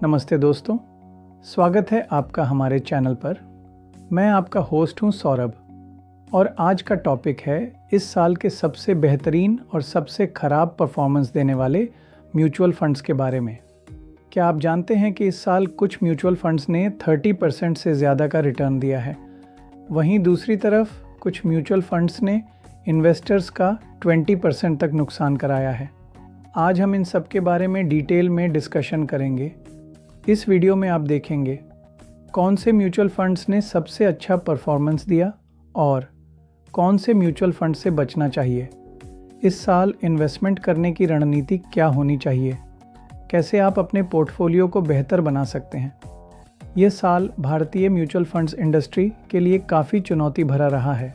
नमस्ते दोस्तों, स्वागत है आपका हमारे चैनल पर। मैं आपका होस्ट हूं सौरभ और आज का टॉपिक है इस साल के सबसे बेहतरीन और सबसे ख़राब परफॉर्मेंस देने वाले म्यूचुअल फंड्स के बारे में। क्या आप जानते हैं कि इस साल कुछ म्यूचुअल फंड्स ने 30% से ज़्यादा का रिटर्न दिया है, वहीं दूसरी तरफ कुछ म्यूचुअल फंड्स ने इन्वेस्टर्स का 20% तक नुकसान कराया है। आज हम इन सब के बारे में डिटेल में डिस्कशन करेंगे। इस वीडियो में आप देखेंगे कौन से म्यूचुअल फंड्स ने सबसे अच्छा परफॉर्मेंस दिया और कौन से म्यूचुअल फंड से बचना चाहिए। इस साल इन्वेस्टमेंट करने की रणनीति क्या होनी चाहिए, कैसे आप अपने पोर्टफोलियो को बेहतर बना सकते हैं। ये साल भारतीय म्यूचुअल फंड्स इंडस्ट्री के लिए काफ़ी चुनौती भरा रहा है।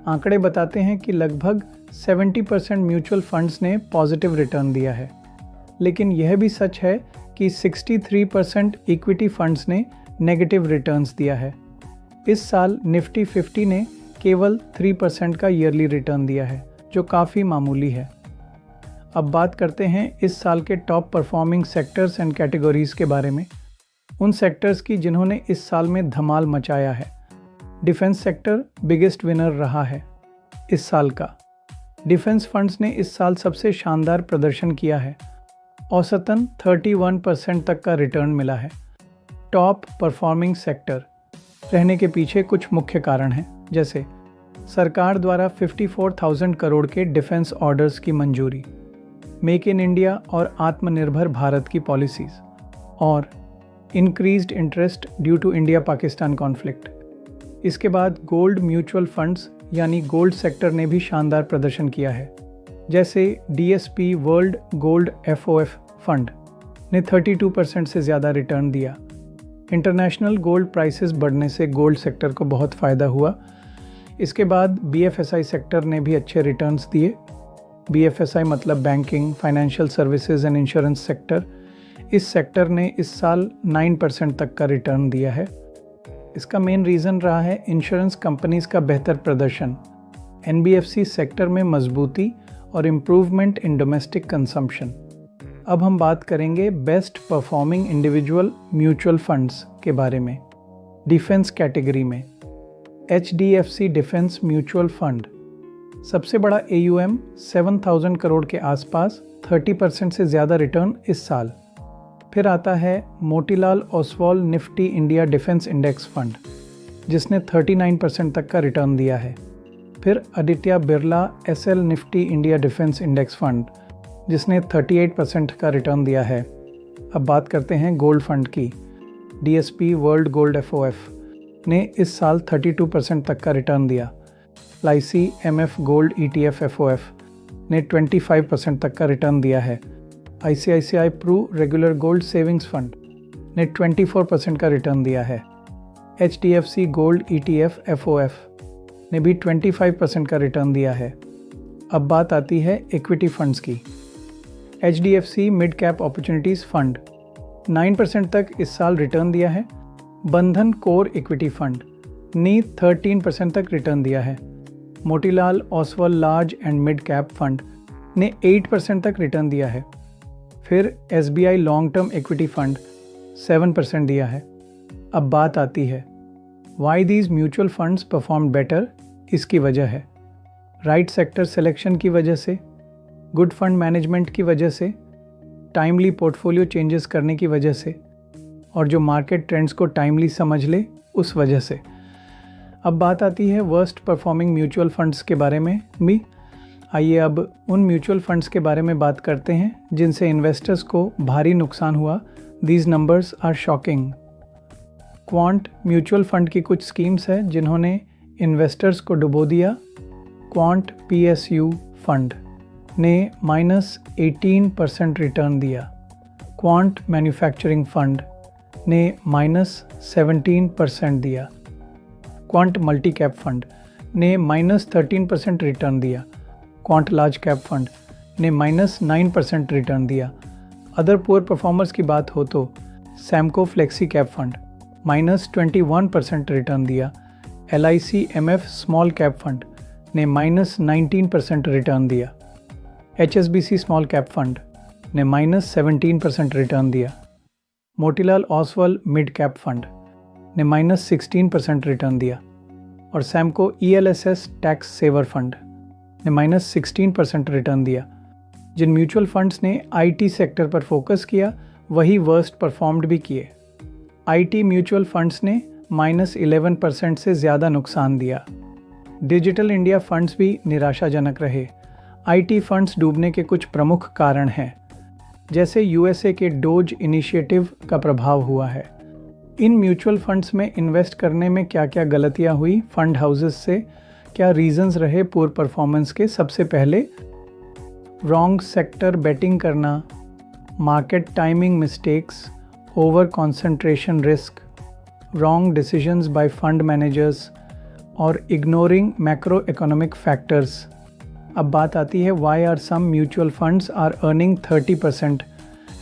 आंकड़े बताते हैं कि लगभग 70% म्यूचुअल फंड्स ने पॉजिटिव रिटर्न दिया है, लेकिन यह भी सच है कि 63% इक्विटी फंड्स ने नेगेटिव रिटर्न्स दिया है। इस साल निफ्टी 50 ने केवल 3% का ईयरली रिटर्न दिया है, जो काफ़ी मामूली है। अब बात करते हैं इस साल के top performing sectors and categories के बारे में, उन सेक्टर्स की जिन्होंने इस साल में धमाल मचाया है। डिफेंस सेक्टर बिगेस्ट विनर रहा है इस साल का। डिफेंस फंड्स ने इस साल सबसे शानदार प्रदर्शन किया है, औसतन 31% तक का रिटर्न मिला है। टॉप परफॉर्मिंग सेक्टर रहने के पीछे कुछ मुख्य कारण हैं, जैसे सरकार द्वारा 54,000 करोड़ के डिफेंस ऑर्डर्स की मंजूरी, मेक इन इंडिया और आत्मनिर्भर भारत की पॉलिसीज़, और increased interest due to India Pakistan conflict. इसके बाद गोल्ड म्यूचुअल फंड्स यानी गोल्ड सेक्टर ने भी शानदार प्रदर्शन किया है, जैसे DSP world gold FOF fund ने 32% से ज़्यादा रिटर्न दिया। इंटरनेशनल गोल्ड प्राइसेस बढ़ने से गोल्ड सेक्टर को बहुत फ़ायदा हुआ। इसके बाद BFSI सेक्टर ने भी अच्छे रिटर्न्स दिए। BFSI मतलब banking, financial services and insurance sector. इस सेक्टर ने इस साल 9% तक का रिटर्न दिया है। इसका मेन रीज़न रहा है इंश्योरेंस कंपनीज़ का बेहतर प्रदर्शन, NBFC सेक्टर में मजबूती और इम्प्रूवमेंट इन डोमेस्टिक कंजम्पशन। अब हम बात करेंगे best performing individual mutual funds के बारे में। डिफेंस कैटेगरी में HDFC डिफेंस म्यूचुअल फंड सबसे बड़ा AUM 7,000 करोड़ के आसपास, 30% से ज़्यादा रिटर्न इस साल। फिर आता है Motilal Oswal Nifty India defence index fund, जिसने 39% तक का रिटर्न दिया है। फिर Aditya Birla SL Nifty India defence index fund, जिसने 38% का रिटर्न दिया है। अब बात करते हैं गोल्ड फंड की। DSP वर्ल्ड गोल्ड FOF ने इस साल 32% तक का रिटर्न दिया। LIC MF gold ETF FOF ने 25% तक का रिटर्न दिया है। ICICI pru regular gold savings fund ने 24% का रिटर्न दिया है। HDFC गोल्ड ETF FOF ने भी 25% का रिटर्न दिया है। अब बात आती है इक्विटी फंड्स की। HDFC mid cap opportunities fund 9% तक इस साल रिटर्न दिया है। बंधन कोर इक्विटी फंड ने 13% तक रिटर्न दिया है। Motilal Oswal large and mid cap fund ने 8% तक रिटर्न दिया है। फिर SBI long term equity fund 7% दिया है। अब बात आती है why these mutual funds perform better. इसकी वजह है राइट सेक्टर सिलेक्शन की वजह से, गुड फंड मैनेजमेंट की वजह से, टाइमली पोर्टफोलियो चेंजेस करने की वजह से, और जो मार्केट ट्रेंड्स को टाइमली समझ ले उस वजह से। अब बात आती है वर्स्ट परफॉर्मिंग म्यूचुअल फंड्स के बारे में भी। आइए अब उन म्यूचुअल फंड्स के बारे में बात करते हैं जिनसे इन्वेस्टर्स को भारी नुकसान हुआ। These numbers are shocking. Quant mutual fund की कुछ स्कीम्स हैं जिन्होंने इन्वेस्टर्स को डुबो दिया। क्वांट PSU फंड ने -18% रिटर्न दिया। क्वांट मैन्युफैक्चरिंग फंड ने -17% दिया। क्वांट मल्टी कैप फंड ने -13% रिटर्न दिया। क्वांट लार्ज कैप फंड ने -9% रिटर्न दिया। अदर पुअर परफॉर्मर्स की बात हो तो Samco flexi cap fund -21% return दिया। LIC MF small cap fund ने -19% रिटर्न दिया। HSBC स्मॉल कैप फंड ने -17% रिटर्न दिया। Motilal Oswal mid cap fund ने -16% रिटर्न दिया और Samco ELSS tax saver fund ने -16% रिटर्न दिया। जिन म्यूचुअल फंड्स ने IT सेक्टर पर फोकस किया वही वर्स्ट परफॉर्म्ड भी किए। IT म्यूचुअल फंड्स ने -11% से ज़्यादा नुकसान दिया। डिजिटल इंडिया फंड्स भी निराशाजनक रहे। IT फंड्स डूबने के कुछ प्रमुख कारण हैं, जैसे USA के डोज इनिशिएटिव का प्रभाव हुआ है। इन म्यूचुअल फंड्स में इन्वेस्ट करने में क्या क्या गलतियां हुई, फंड हाउसेस से क्या रीजंस रहे पुअर परफॉर्मेंस के। सबसे पहले रॉन्ग सेक्टर बेटिंग करना, market timing mistakes, over concentration risk, wrong decisions by fund managers और इग्नोरिंग मैक्रो इकोनॉमिक फैक्टर्स। अब बात आती है why are some mutual funds are earning 30%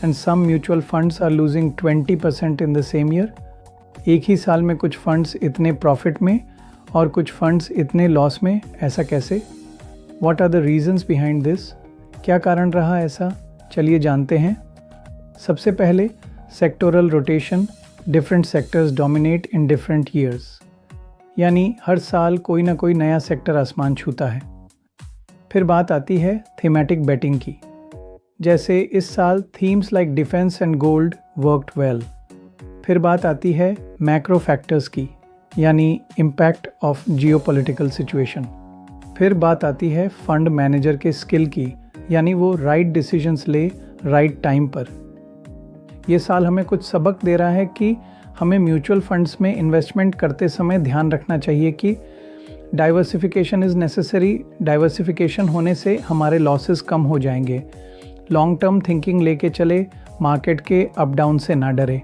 and some mutual funds are losing 20% in the same year. एक ही साल में कुछ फंड्स इतने प्रॉफिट में और कुछ फंड्स इतने लॉस में, ऐसा कैसे? What are the reasons behind this? क्या कारण रहा ऐसा? चलिए जानते हैं। सबसे पहले sectoral rotation, different sectors dominate in different years, यानी हर साल कोई ना कोई नया सेक्टर आसमान छूता है। फिर बात आती है थीमेटिक बेटिंग की, जैसे इस साल themes like defence and gold worked well. फिर बात आती है मैक्रो फैक्टर्स की, यानी इम्पैक्ट ऑफ जियोपॉलिटिकल सिचुएशन। फिर बात आती है फंड मैनेजर के स्किल की, यानी वो राइट डिसीजंस ले राइट टाइम पर। ये साल हमें कुछ सबक दे रहा है कि हमें म्यूचुअल फंड्स में इन्वेस्टमेंट करते समय ध्यान रखना चाहिए कि डाइवर्सिफिकेशन इज़ नेसेसरी। डाइवर्सिफिकेशन होने से हमारे लॉसेस कम हो जाएंगे। लॉन्ग टर्म थिंकिंग लेके चले, मार्केट के अप डाउन से ना डरे।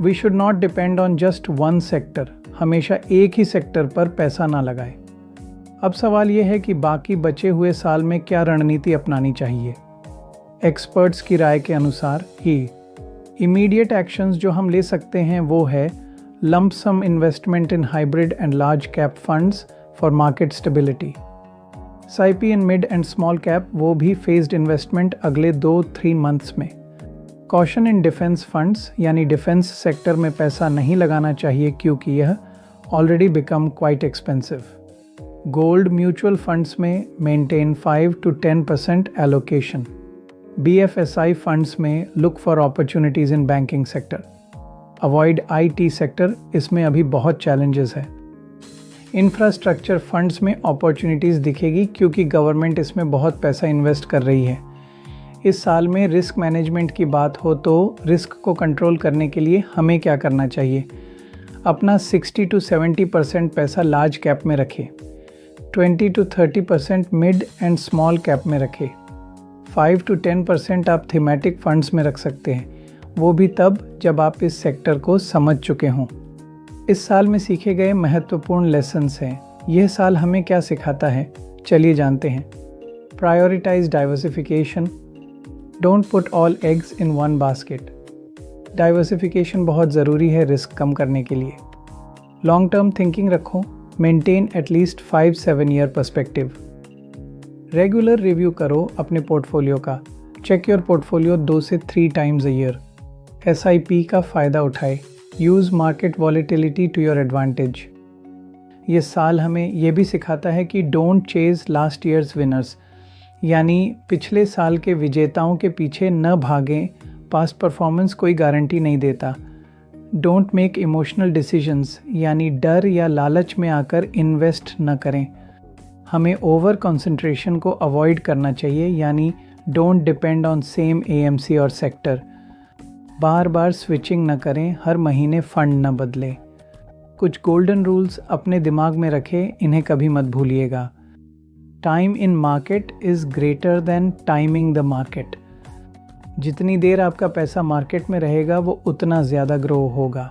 We should not depend on just one sector, हमेशा एक ही सेक्टर पर पैसा ना लगाए। अब सवाल ये है कि बाकी बचे हुए साल में क्या रणनीति अपनानी चाहिए। एक्सपर्ट्स की राय के अनुसार ही इमीडिएट एक्शंस जो हम ले सकते हैं वो है lump sum investment in hybrid and large cap funds for market stability. SIP in mid and small cap वो भी phased investment अगले 2-3 months में। Caution in defense funds यानी डिफेंस सेक्टर में पैसा नहीं लगाना चाहिए क्योंकि यह already become quite expensive. Gold mutual funds में maintain 5 to 10% allocation. BFSI funds में look for opportunities in banking sector. Avoid IT sector, इसमें अभी बहुत चैलेंजेस है। इंफ्रास्ट्रक्चर फंड्स में अपॉर्चुनिटीज़ दिखेगी क्योंकि गवर्नमेंट इसमें बहुत पैसा इन्वेस्ट कर रही है। इस साल में रिस्क मैनेजमेंट की बात हो तो रिस्क को कंट्रोल करने के लिए हमें क्या करना चाहिए? अपना 60 to 70% पैसा लार्ज कैप में रखें, 20 to 30% mid and small cap में रखें, 5 to 10% आप थीमेटिक फंड्स में रख सकते हैं, वो भी तब जब आप इस सेक्टर को समझ चुके हों। इस साल में सीखे गए महत्वपूर्ण लेसन्स हैं। यह साल हमें क्या सिखाता है, चलिए जानते हैं। Prioritize diversification, don't put all eggs in one basket. Diversification बहुत ज़रूरी है रिस्क कम करने के लिए। लॉन्ग टर्म थिंकिंग रखो, maintain at least 5-7 year perspective. Regular review करो अपने पोर्टफोलियो का, चेक योर पोर्टफोलियो 2 से 3 टाइम्स अ ईयर। SIP का फ़ायदा उठाए, use market volatility to your advantage. ये साल हमें ये भी सिखाता है कि don't chase last year's winners, यानी पिछले साल के विजेताओं के पीछे न भागें। पास्ट परफॉर्मेंस कोई गारंटी नहीं देता। डोंट मेक इमोशनल डिसीजंस, यानी डर या लालच में आकर इन्वेस्ट न करें। हमें ओवर कंसंट्रेशन को अवॉइड करना चाहिए, यानी don't depend on same AMC और सेक्टर। बार बार स्विचिंग न करें, हर महीने फंड न बदलें। कुछ गोल्डन रूल्स अपने दिमाग में रखें, इन्हें कभी मत भूलिएगा। Time in market is greater than timing the market. जितनी देर आपका पैसा मार्केट में रहेगा वो उतना ज़्यादा ग्रो होगा।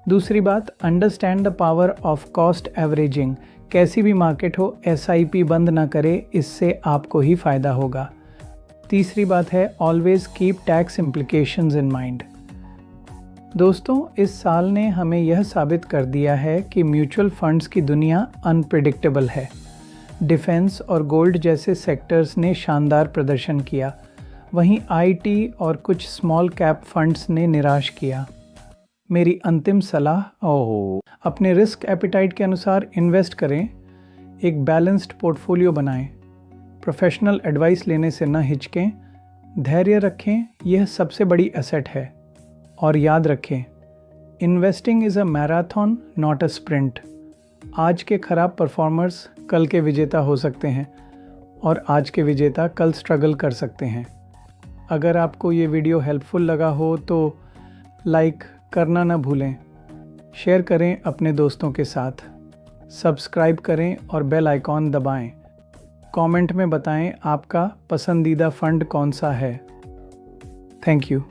दूसरी बात, understand the power of cost averaging. कैसी भी मार्केट हो, SIP बंद ना करे, इससे आपको ही फ़ायदा होगा। तीसरी बात है, always keep tax implications in mind. दोस्तों, इस साल ने हमें यह साबित कर दिया है कि म्यूचुअल फंड्स की दुनिया अनप्रिडिक्टेबल है। डिफेंस और गोल्ड जैसे सेक्टर्स ने शानदार प्रदर्शन किया। वहीं आईटी और कुछ स्मॉल कैप फंड्स ने निराश किया। मेरी अंतिम सलाह, अपने रिस्क एपिटाइट के अनुसार इन्वेस्ट करें, एक बैलेंस्ड पोर्टफोलियो बनाएं, प्रोफेशनल एडवाइस लेने से न हिचकें, धैर्य रखें, यह सबसे बड़ी एसेट है। और याद रखें, investing is a marathon not a sprint. आज के खराब परफॉर्मर्स कल के विजेता हो सकते हैं और आज के विजेता कल स्ट्रगल कर सकते हैं। अगर आपको ये वीडियो हेल्पफुल लगा हो तो लाइक करना ना भूलें, शेयर करें अपने दोस्तों के साथ, सब्सक्राइब करें और बेल आइकॉन दबाएं। कमेंट में बताएं आपका पसंदीदा फंड कौन सा है। Thank you.